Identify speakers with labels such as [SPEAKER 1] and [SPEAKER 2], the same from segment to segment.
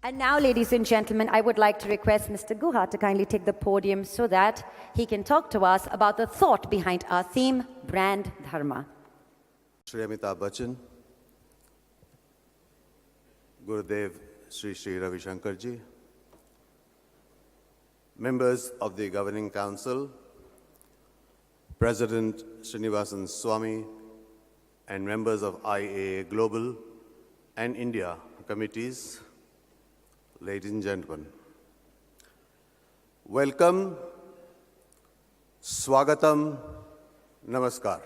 [SPEAKER 1] And now, ladies and gentlemen, I would like to request Mr. Guha to kindly take the podium so that he can talk to us about the thought behind our theme, Brand Dharma.
[SPEAKER 2] Shri Amitabh Bachchan, Gurudev Sri Ravi Shankar Ji, members of the Governing Council, President Srinivasan Swamy, and members of IAA Global and India committees, ladies and gentlemen. Welcome, Swagatam, Namaskar.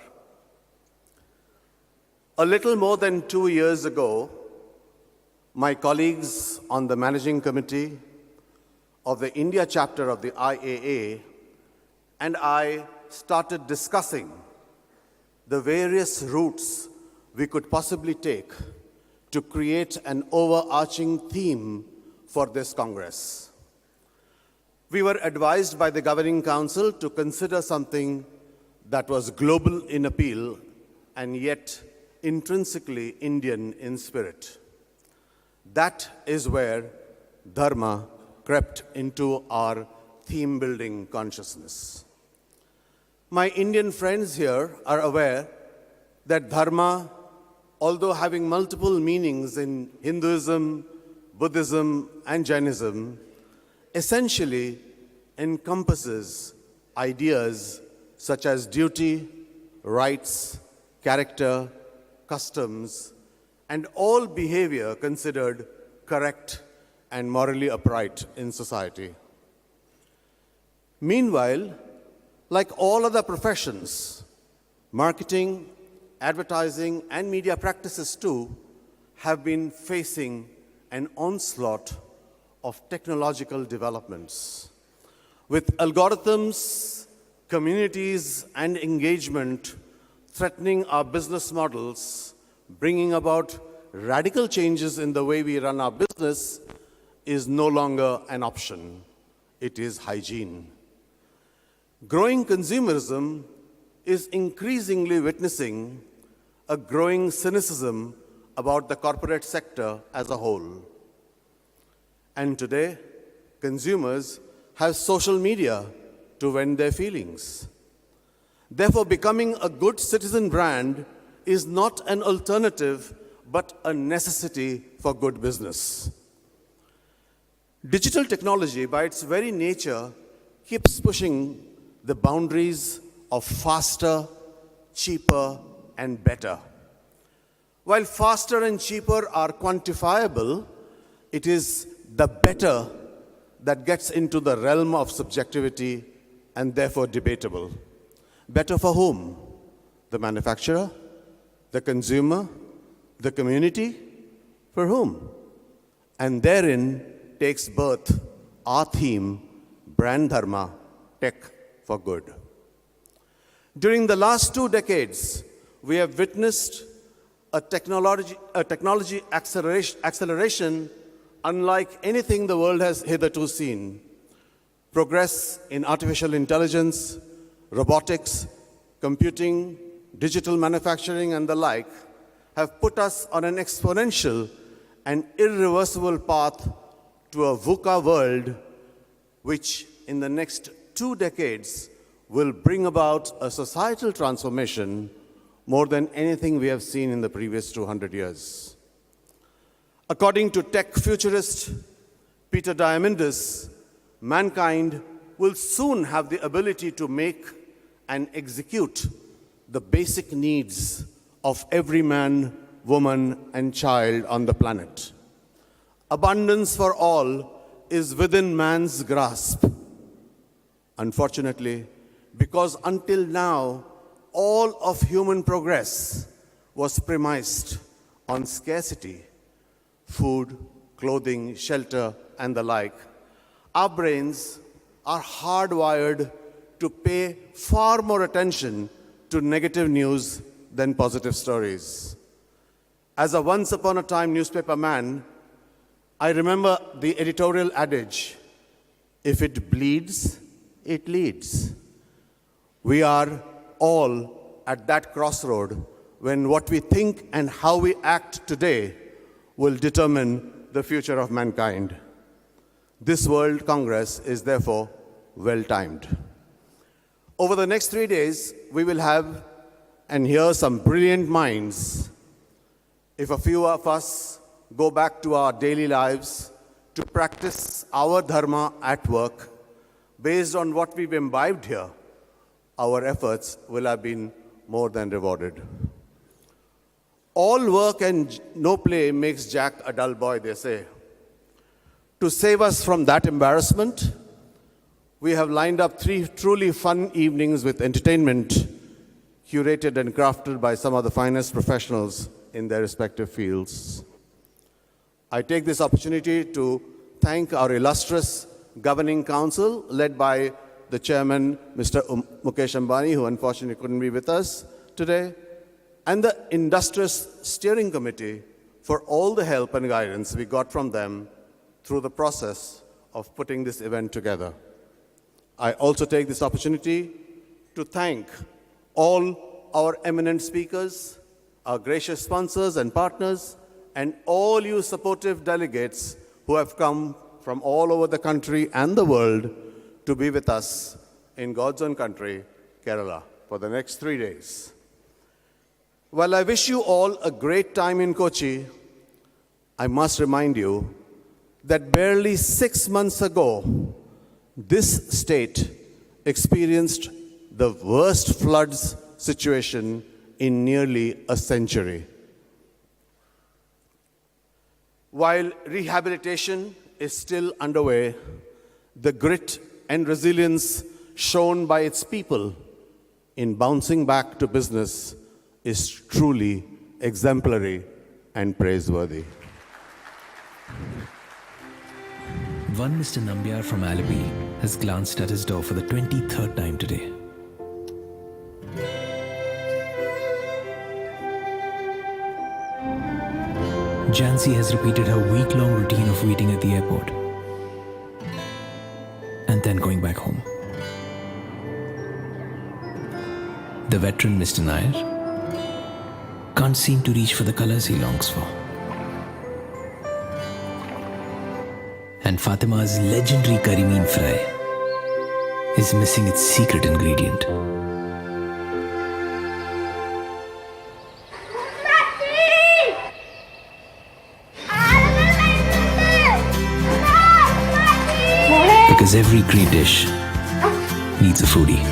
[SPEAKER 2] A little more than 2 years ago, my colleagues on the Managing Committee of the India chapter of the IAA and I started discussing the various routes we could possibly take to create an overarching theme for this Congress. We were advised by the Governing Council to consider something that was global in appeal and yet intrinsically Indian in spirit. That is where Dharma crept into our theme-building consciousness. My Indian friends here are aware that Dharma, although having multiple meanings in Hinduism, Buddhism, and Jainism, essentially encompasses ideas such as duty, rights, character, customs, and all behavior considered correct and morally upright in society. Meanwhile, like all other professions, marketing, advertising, and media practices too have been facing an onslaught of technological developments. With algorithms, communities, and engagement threatening our business models, bringing about radical changes in the way we run our business is no longer an option. It is hygiene. Growing consumerism is increasingly witnessing a growing cynicism about the corporate sector as a whole. And today, consumers have social media to vent their feelings. Therefore, becoming a good citizen brand is not an alternative, but a necessity for good business. Digital technology, by its very nature, keeps pushing the boundaries of faster, cheaper, and better. While faster and cheaper are quantifiable, it is the better that gets into the realm of subjectivity and therefore debatable. Better for whom? The manufacturer? The consumer? The community? For whom? And therein takes birth our theme, Brand Dharma, Tech for Good. During the last 2 decades, we have witnessed a technology acceleration unlike anything the world has hitherto seen. Progress in artificial intelligence, robotics, computing, digital manufacturing, and the like have put us on an exponential and irreversible path to a VUCA world, which in the next 2 decades will bring about a societal transformation more than anything we have seen in the previous 200 years. According to tech futurist Peter Diamandis, mankind will soon have the ability to make and execute the basic needs of every man, woman, and child on the planet. Abundance for all is within man's grasp. Unfortunately, because until now, all of human progress was premised on scarcity, food, clothing, shelter, and the like, our brains are hardwired to pay far more attention to negative news than positive stories. As a once upon a time newspaper man, I remember the editorial adage, if it bleeds, it leads. We are all at that crossroad when what we think and how we act today will determine the future of mankind. This World Congress is therefore well-timed. Over the next 3 days, we will have and hear some brilliant minds. If a few of us go back to our daily lives to practice our dharma at work, based on what we've imbibed here, our efforts will have been more than rewarded. All work and no play makes Jack a dull boy, they say. To save us from that embarrassment, we have lined up 3 truly fun evenings with entertainment curated and crafted by some of the finest professionals in their respective fields. I take this opportunity to thank our illustrious governing council led by the chairman, Mr. Mukesh Ambani, who unfortunately couldn't be with us today, and the industrious steering committee for all the help and guidance we got from them through the process of putting this event together. I also take this opportunity to thank all our eminent speakers, our gracious sponsors and partners, and all you supportive delegates who have come from all over the country and the world to be with us in God's own country, Kerala, for the next 3 days. While I wish you all a great time in Kochi, I must remind you that barely 6 months ago, this state experienced the worst floods situation in nearly a century. While rehabilitation is still underway, the grit and resilience shown by its people in bouncing back to business is truly exemplary and praiseworthy.
[SPEAKER 3] One Mr. Nambiar from Alibi has glanced at his door for the 23rd time today. Jansi has repeated her week-long routine of waiting at the airport and then going back home. The veteran Mr. Nair can't seem to reach for the colors he longs for. And Fatima's legendary curry mean fry is missing its secret ingredient. Because every great dish needs a foodie.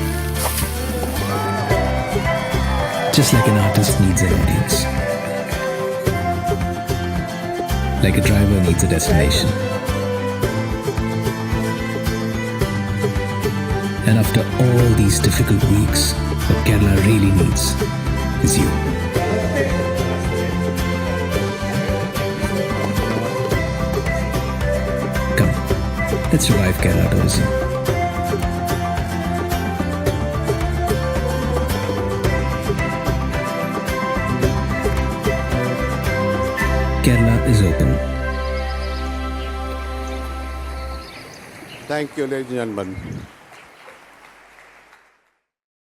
[SPEAKER 3] Just like an artist needs an audience. Like a driver needs a destination. And after all these difficult weeks, what Kerala really needs is you. Come, let's revive Kerala tourism. Kerala is open.
[SPEAKER 2] Thank you, ladies and gentlemen.